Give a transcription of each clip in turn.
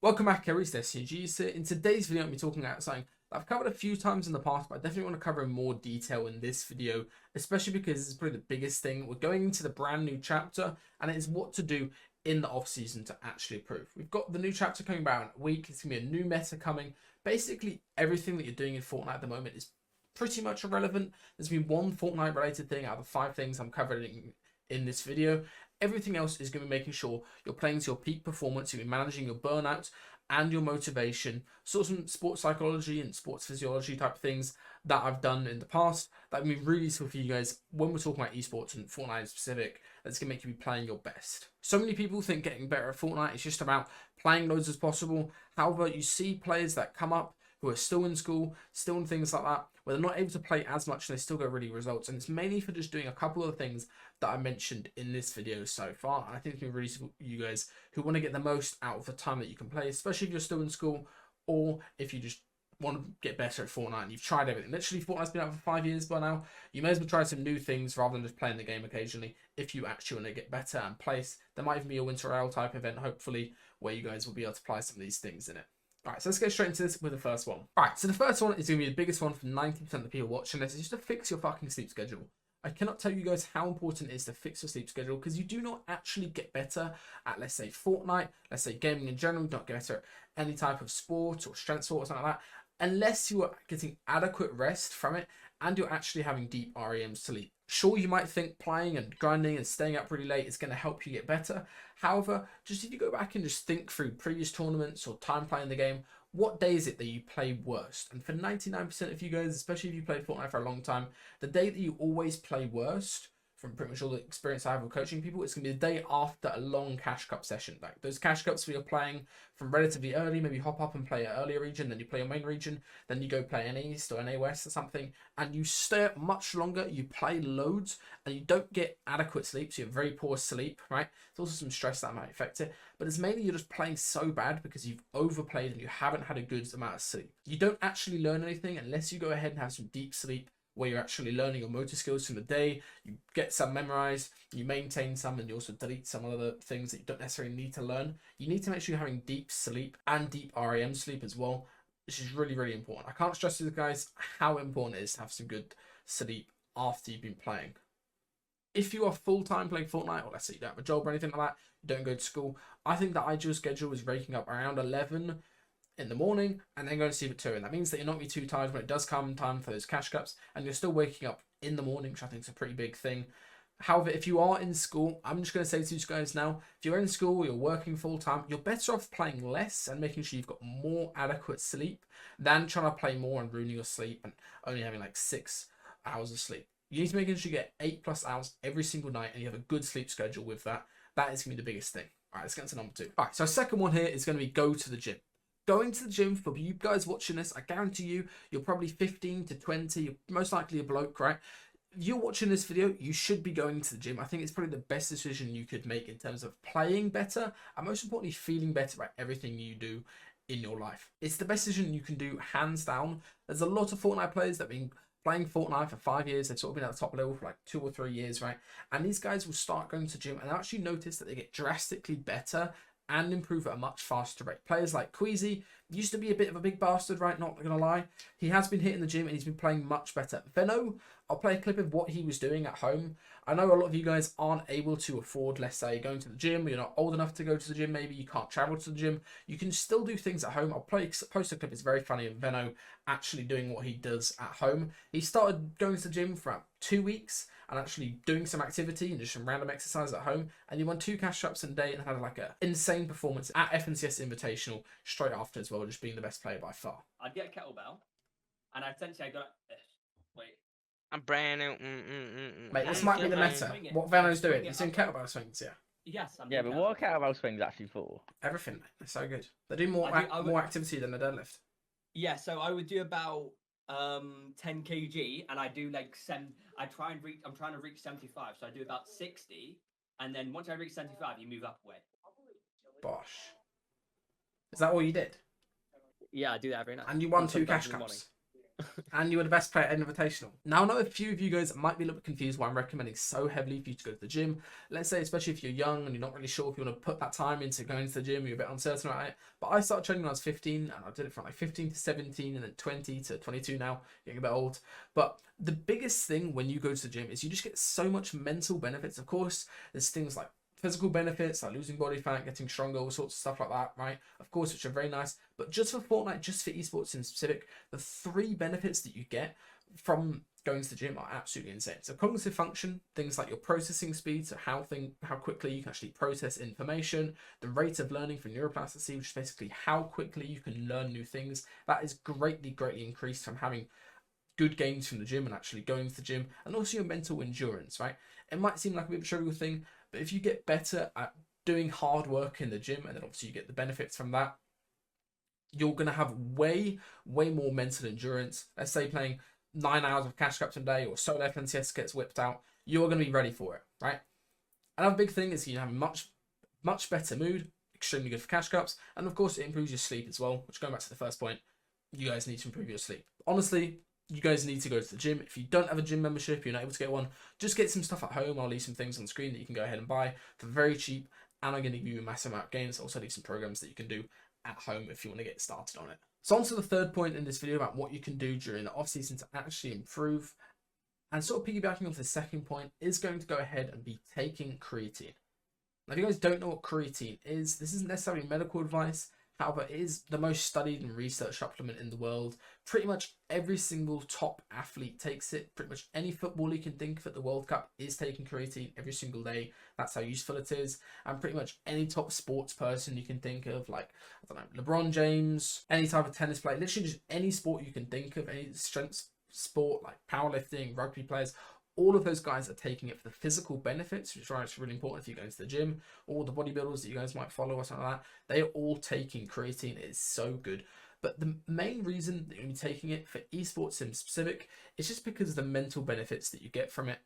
Welcome back, everyone. It's DestinysJesus. In today's video, I'm going to be talking about something that I've covered a few times in the past, but I definitely want to cover in more detail in this video, especially because this is probably the biggest thing. We're going into the brand new chapter, and it is what to do in the off season to actually improve. We've got the new chapter coming about in a week. It's going to be a new meta coming. Basically, everything that you're doing in Fortnite at the moment is pretty much irrelevant. There's been one Fortnite related thing out of the 5 things I'm covering in this video. Everything else is going to be making sure you're playing to your peak performance, you're managing your burnout and your motivation. Sort of some sports psychology and sports physiology type things that I've done in the past that will be really useful for you guys when we're talking about esports and Fortnite in specific. That's going to make you be playing your best. So many people think getting better at Fortnite is just about playing loads as possible. However, you see players that come up who are still in school, still in things like that, where they're not able to play as much and they still get really results. And it's mainly for just doing a couple of things that I mentioned in this video so far. And I think it's been really useful for you guys who want to get the most out of the time that you can play, especially if you're still in school or if you just want to get better at Fortnite and you've tried everything. Literally, Fortnite's been out for 5 years by now. You may as well try some new things rather than just playing the game occasionally if you actually want to get better and place. There might even be a Winter Royale type event, hopefully, where you guys will be able to apply some of these things in it. Alright, so let's get straight into this with the first one. Alright, so the first one is going to be the biggest one for 90% of the people watching this. It's just to fix your fucking sleep schedule. I cannot tell you guys how important it is to fix your sleep schedule because you do not actually get better at, let's say, Fortnite, let's say gaming in general. You don't get better at any type of sport or strength sport or something like that unless you are getting adequate rest from it and you're actually having deep REM sleep. Sure, you might think playing and grinding and staying up really late is going to help you get better. However, just if you go back and just think through previous tournaments or time playing the game, what day is it that you play worst? And for 99% of you guys, especially if you played Fortnite for a long time, the day that you always play worst, from pretty much all the experience I have with coaching people, it's going to be the day after a long cash cup session. Like those cash cups where you're playing from relatively early, maybe hop up and play an earlier region, then you play your main region, then you go play an East or an A West or something, and you stay up much longer, you play loads, and you don't get adequate sleep, so you have very poor sleep, right? There's also some stress that might affect it, but it's mainly you're just playing so bad because you've overplayed and you haven't had a good amount of sleep. You don't actually learn anything unless you go ahead and have some deep sleep, where you're actually learning your motor skills from the day, you get some memorized, you maintain some, and you also delete some other things that you don't necessarily need to learn. You need to make sure you're having deep sleep and deep REM sleep as well, which is really, really important. I can't stress to you guys how important it is to have some good sleep after you've been playing. If you are full-time playing Fortnite, or let's say you don't have a job or anything like that, you don't go to school, I think the ideal schedule is waking up around 11 in the morning and then going to sleep at 2, and that means that you're not going to be too tired when it does come time for those cash cups, and you're still waking up in the morning, which I think is a pretty big thing. However, if you are in school, I'm just going to say to you guys now, if you're in school, you're working full time, you're better off playing less and making sure you've got more adequate sleep than trying to play more and ruining your sleep and only having like 6 hours of sleep. You need to make sure you get 8+ hours every single night and you have a good sleep schedule with that. That is going to be the biggest thing. All right, let's get into number 2. All right, so second one here is going to be go to the gym. Going to the gym, for you guys watching this, I guarantee you, you're probably 15 to 20, you're most likely a bloke, right? If you're watching this video, you should be going to the gym. I think it's probably the best decision you could make in terms of playing better and most importantly, feeling better about everything you do in your life. It's the best decision you can do, hands down. There's a lot of Fortnite players that have been playing Fortnite for 5 years. They've sort of been at the top level for like 2 or 3 years, right? And these guys will start going to the gym and actually notice that they get drastically better and improve at a much faster rate. Players like Queasy used to be a bit of a big bastard, right? Not gonna lie. He has been hitting the gym and he's been playing much better. Venno, I'll play a clip of what he was doing at home. I know a lot of you guys aren't able to afford, let's say, going to the gym. You're not old enough to go to the gym. Maybe you can't travel to the gym. You can still do things at home. I'll post a clip. It's very funny of Venno actually doing what he does at home. He started going to the gym for about 2 weeks and actually doing some activity and just some random exercise at home. And he won 2 cash cups in a day and had like an insane performance at FNCS Invitational straight after as well, just being the best player by far. I'd get a kettlebell, and I'd go like this. Wait. I'm brand new. Mate, this might be the meta. What Venno's doing. He's doing kettlebell swings, yeah. Yes, I'm Yeah, but what are kettlebell swings actually for? Everything, mate. They're so good. They do more more activity than a deadlift. Yeah, so I would do about 10 kg, and I do like I'm trying to reach 75, so I do about 60, and then once I reach 75, you move up a weight. Bosh. Is that all you did? Yeah, I do that every night. And you won 2 cash cups. and you were the best player at Invitational. Now, I know a few of you guys might be a little bit confused why I'm recommending so heavily for you to go to the gym. Let's say, especially if you're young and you're not really sure if you want to put that time into going to the gym, you're a bit uncertain about it. But I started training when I was 15, and I did it from like 15 to 17, and then 20 to 22 now, getting a bit old. But the biggest thing when you go to the gym is you just get so much mental benefits. Of course, there's things like physical benefits like losing body fat, getting stronger, all sorts of stuff like that, right? Of course, which are very nice. But just for Fortnite, just for esports in specific, the 3 benefits that you get from going to the gym are absolutely insane. So cognitive function, things like your processing speed, so how quickly you can actually process information, the rate of learning for neuroplasticity, which is basically how quickly you can learn new things. That is greatly increased from having good gains from the gym and actually going to the gym, and also your mental endurance, right? It might seem like a bit of a trivial thing, but if you get better at doing hard work in the gym, and then obviously you get the benefits from that, you're going to have way more mental endurance. Let's say playing 9 hours of cash cups a day, or solo FNCS gets whipped out, you're going to be ready for it, right? Another big thing is you have a much better mood, extremely good for cash cups, and of course it improves your sleep as well, which, going back to the first point, you guys need to improve your sleep. Honestly, you guys need to go to the gym. If you don't have a gym membership, you're not able to get one, just get some stuff at home. I'll leave some things on the screen that you can go ahead and buy for very cheap, and I'm going to give you a massive amount of games. I'll also leave some programs that you can do at home if you want to get started on it. So on to the third point in this video about what you can do during the off season to actually improve, and sort of piggybacking off the second point, is going to go ahead and be taking creatine. Now, if you guys don't know what creatine is, this isn't necessarily medical advice. However, it is the most studied and researched supplement in the world. Pretty much every single top athlete takes it. Pretty much any footballer you can think of at the World Cup is taking creatine every single day. That's how useful it is. And pretty much any top sports person you can think of, like, I don't know, LeBron James, any type of tennis player, literally just any sport you can think of, any strength sport like powerlifting, rugby players, all of those guys are taking it for the physical benefits, which is why it's really important if you go to the gym. All the bodybuilders that you guys might follow or something like that, they are all taking creatine. It is so good. But the main reason that you're going to be taking it for esports in specific is just because of the mental benefits that you get from it.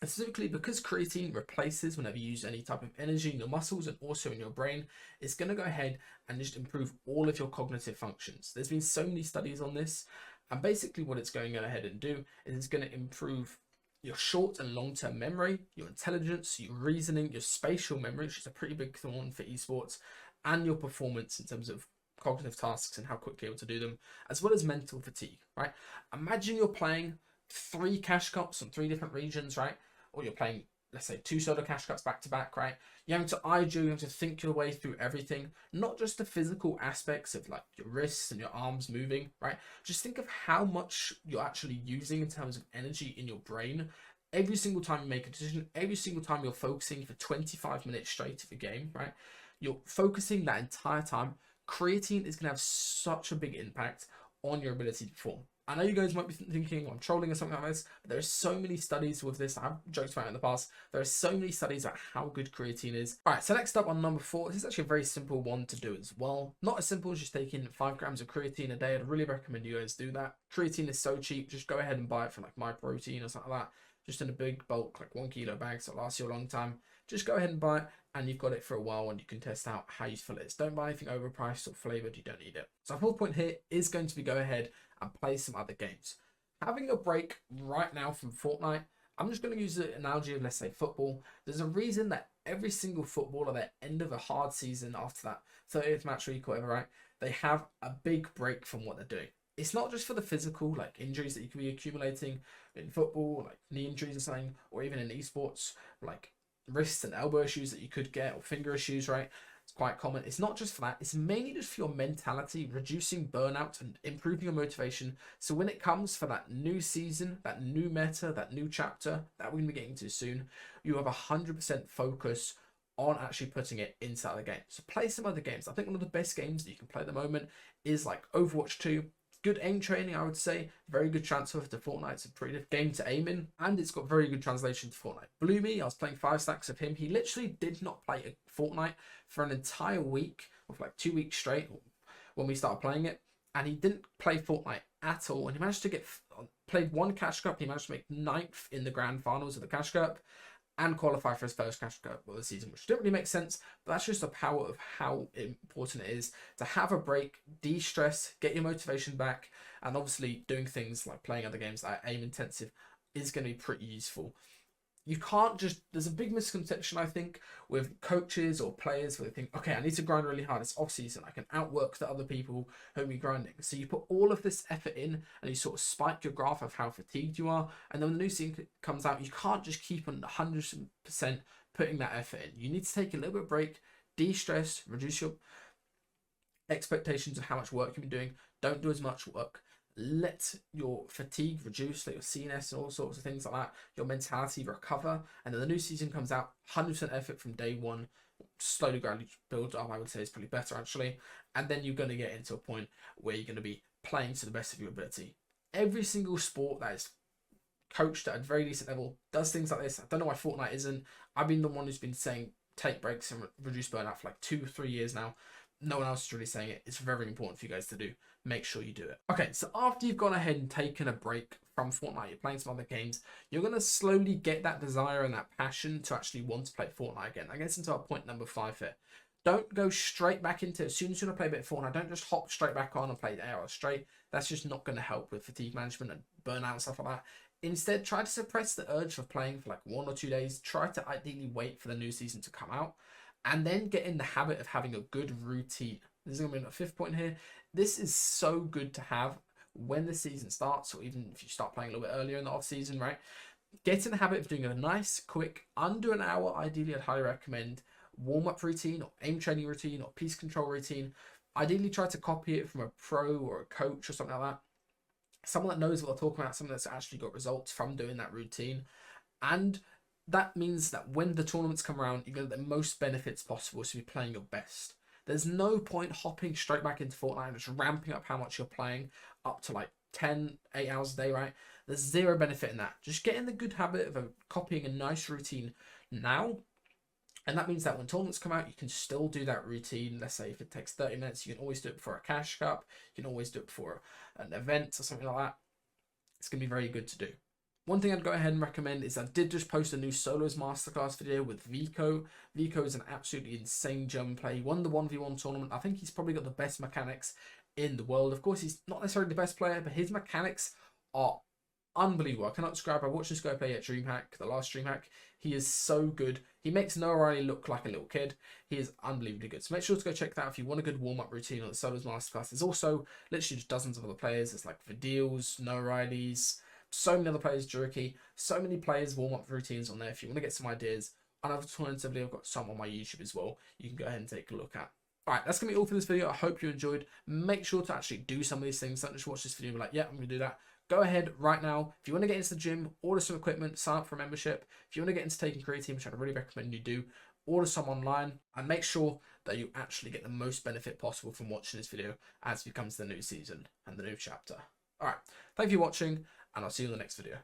And specifically because creatine replaces whenever you use any type of energy in your muscles and also in your brain, it's going to go ahead and just improve all of your cognitive functions. There's been so many studies on this, and basically what it's going to go ahead and do is it's going to improve your short and long-term memory, your intelligence, your reasoning, your spatial memory, which is a pretty big one for esports, and your performance in terms of cognitive tasks and how quickly you're able to do them, as well as mental fatigue, right? Imagine you're playing 3 cash cups on 3 different regions, right? Or you're playing, let's say, 2 solo cash cups back to back, right? You're having to idle, you have to think your way through everything, not just the physical aspects of like your wrists and your arms moving, right? Just think of how much you're actually using in terms of energy in your brain every single time you make a decision, every single time you're focusing for 25 minutes straight of a game, right? You're focusing that entire time. Creatine is going to have such a big impact on your ability to perform. I know you guys might be thinking I'm trolling or something like this, but there are so many studies with this. I've joked about it in the past. There are so many studies about how good creatine is. All right, so next up on number 4, this is actually a very simple one to do as well. Not as simple as just taking 5 grams of creatine a day. I'd really recommend you guys do that. Creatine is so cheap. Just go ahead and buy it from like MyProtein or something like that. Just in a big bulk, like 1 kilo bag, so it'll last you a long time. Just go ahead and buy it, and you've got it for a while, and you can test out how useful it is. Don't buy anything overpriced or flavored. You don't need it. So our fourth point here is going to be go ahead and play some other games. Having a break right now from Fortnite, I'm just going to use the analogy of, let's say, football. There's a reason that every single footballer at the end of a hard season after that 30th match week or whatever, right, they have a big break from what they're doing. It's not just for the physical, like injuries that you can be accumulating in football, like knee injuries or something, or even in esports, like wrist and elbow issues that you could get, or finger issues, right? It's quite common. It's not just for that. It's mainly just for your mentality, reducing burnout and improving your motivation. So when it comes for that new season, that new meta, that new chapter that we're going to be getting to soon, you have 100% focus on actually putting it inside the game. So play some other games. I think one of the best games that you can play at the moment is like Overwatch 2. Good aim training, I would say. Very good transfer to Fortnite. It's a pretty good game to aim in, and it's got very good translation to Fortnite. Bloomy, I was playing 5 stacks of him. He literally did not play Fortnite for an entire week, or for like 2 weeks straight when we started playing it, and he didn't play Fortnite at all. And he managed to played 1 Cash Cup. He managed to make 9th in the grand finals of the Cash Cup, and qualify for his first cash cup of the season, which didn't really make sense, but that's just the power of how important it is to have a break, de-stress, get your motivation back, and obviously doing things like playing other games that are aim intensive is going to be pretty useful. You can't just, there's a big misconception, I think, with coaches or players where they think, okay, I need to grind really hard. It's off season. I can outwork the other people who are grinding. So you put all of this effort in and you sort of spike your graph of how fatigued you are. And then when the new season comes out, you can't just keep on 100% putting that effort in. You need to take a little bit of break, de-stress, reduce your expectations of how much work you've been doing. Don't do as much work. Let your fatigue reduce, let your CNS and all sorts of things like that, your mentality recover, and then the new season comes out, 100% effort from day one, slowly, gradually build up, I would say is probably better actually, and then you're going to get into a point where you're going to be playing to the best of your ability. Every single sport that is coached at a very decent level does things like this. I don't know why Fortnite isn't. I've been the one who's been saying take breaks and reduce burnout for like 2-3 years now. No one else is really saying it. It's very important for you guys to do. Make sure you do it. Okay, so after you've gone ahead and taken a break from Fortnite, you're playing some other games, you're going to slowly get that desire and that passion to actually want to play Fortnite again. I guess into our point number 5 here. Don't go straight back into it. As soon as you want to play a bit of Fortnite, don't just hop straight back on and play the hours straight. That's just not going to help with fatigue management and burnout and stuff like that. Instead, try to suppress the urge for playing for like 1 or 2 days. Try to ideally wait for the new season to come out. And then get in the habit of having a good routine. This is going to be my 5th point here. This is so good to have when the season starts, or even if you start playing a little bit earlier in the off season, right? Get in the habit of doing a nice, quick, under an hour, ideally I'd highly recommend, warm-up routine or aim training routine or piece control routine. Ideally try to copy it from a pro or a coach or something like that. Someone that knows what they're talking about, someone that's actually got results from doing that routine. And that means that when the tournaments come around, you're going to get the most benefits possible to be playing your best. There's no point hopping straight back into Fortnite and just ramping up how much you're playing up to like 8 hours a day, right? There's zero benefit in that. Just get in the good habit of copying a nice routine now. And that means that when tournaments come out, you can still do that routine. Let's say if it takes 30 minutes, you can always do it before a cash cup. You can always do it before an event or something like that. It's going to be very good to do. One thing I'd go ahead and recommend is I did just post a new solos masterclass video with Vico. Vico is an absolutely insane jump play. He won the 1v1 tournament. I think he's probably got the best mechanics in the world. Of course, he's not necessarily the best player, but his mechanics are unbelievable. I cannot describe. I watched this guy play at DreamHack, the last DreamHack. He is so good. He makes Noah Riley look like a little kid. He is unbelievably good. So make sure to go check that out if you want a good warm-up routine on the solos masterclass. There's also literally just dozens of other players. It's like Vidil's, Noah Riley's, so many other players, Jerky, so many players warm-up routines on there. If you want to get some ideas, and alternatively, I've got some on my YouTube as well. You can go ahead and take a look at. Alright, that's going to be all for this video. I hope you enjoyed. Make sure to actually do some of these things. Don't just watch this video and be like, yeah, I'm going to do that. Go ahead right now. If you want to get into the gym, order some equipment, sign up for a membership. If you want to get into taking creatine, which I'd really recommend you do, order some online and make sure that you actually get the most benefit possible from watching this video as we come to the new season and the new chapter. Alright, thank you for watching, and I'll see you in the next video.